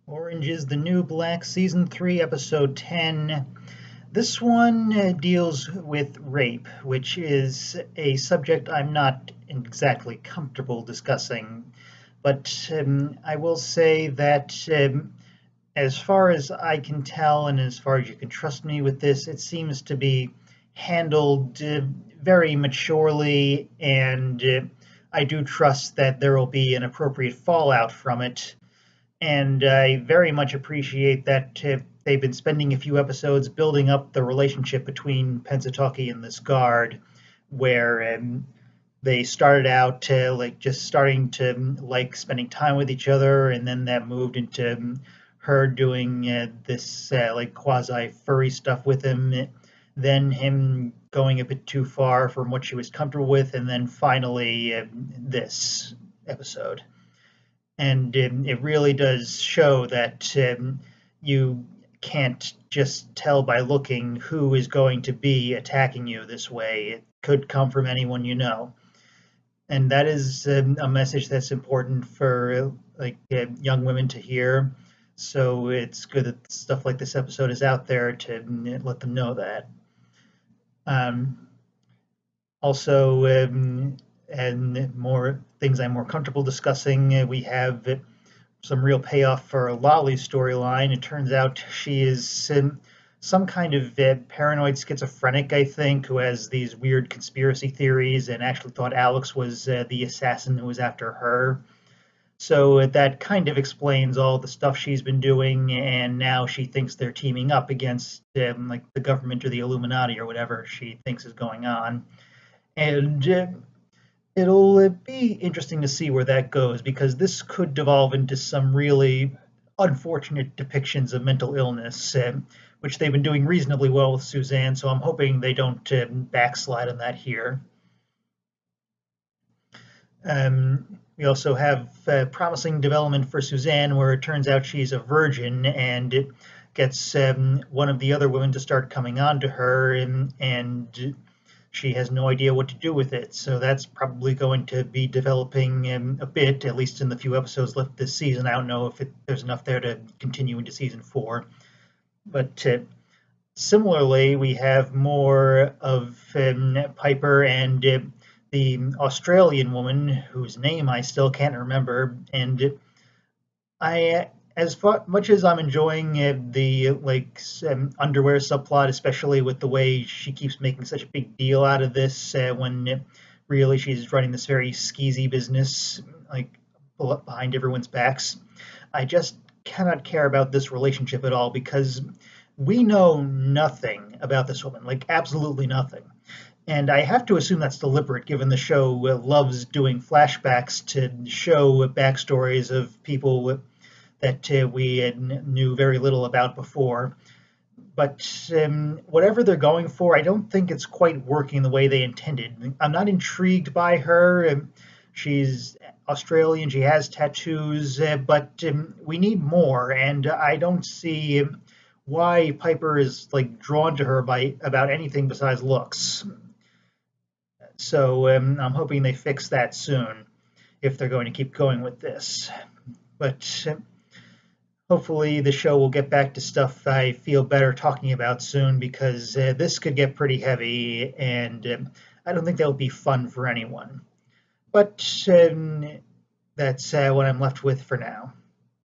Orange is the New Black, Season 3, Episode 10. This one deals with rape, which is a subject I'm not exactly comfortable discussing. But I will say that as far as I can tell, and as far as you can trust me with this, it seems to be handled very maturely, and I do trust that there will be an appropriate fallout from it. And I very much appreciate that they've been spending a few episodes building up the relationship between Pensatauki and this guard, where they started out like just starting to like spending time with each other, and then that moved into her doing this like quasi furry stuff with him, then him going a bit too far from what she was comfortable with, and then finally this episode. And it really does show that you can't just tell by looking who is going to be attacking you this way. It could come from anyone you know, and that is a message that's important for young women to hear. So it's good that stuff like this episode is out there to let them know that. Um, Also, and more things I'm more comfortable discussing, we have some real payoff for Lolly's storyline. It turns out she is some kind of paranoid schizophrenic, I think, who has these weird conspiracy theories and actually thought Alex was the assassin who was after her. So that kind of explains all the stuff she's been doing, and now she thinks they're teaming up against like the government or the Illuminati or whatever she thinks is going on. And it'll be interesting to see where that goes, because this could devolve into some really unfortunate depictions of mental illness, which they've been doing reasonably well with Suzanne, so I'm hoping they don't backslide on that here. We also have promising development for Suzanne, where it turns out she's a virgin, and it gets one of the other women to start coming on to her, and she has no idea what to do with it. So that's probably going to be developing a bit, at least in the few episodes left this season. I don't know if there's enough there to continue into season 4. But similarly, we have more of Piper and the Australian woman whose name I still can't remember. And I, much as I'm enjoying the underwear subplot, especially with the way she keeps making such a big deal out of this, when really she's running this very skeezy business like behind everyone's backs, I just cannot care about this relationship at all, because we know nothing about this woman, like absolutely nothing. And I have to assume that's deliberate, given the show loves doing flashbacks to show backstories of people that we knew very little about before. But whatever they're going for, I don't think it's quite working the way they intended. I'm not intrigued by her. She's Australian, she has tattoos, but we need more, and I don't see why Piper is like drawn to her by about anything besides looks. So I'm hoping they fix that soon if they're going to keep going with this. But hopefully the show will get back to stuff I feel better talking about soon, because this could get pretty heavy, and I don't think that will be fun for anyone. But that's what I'm left with for now.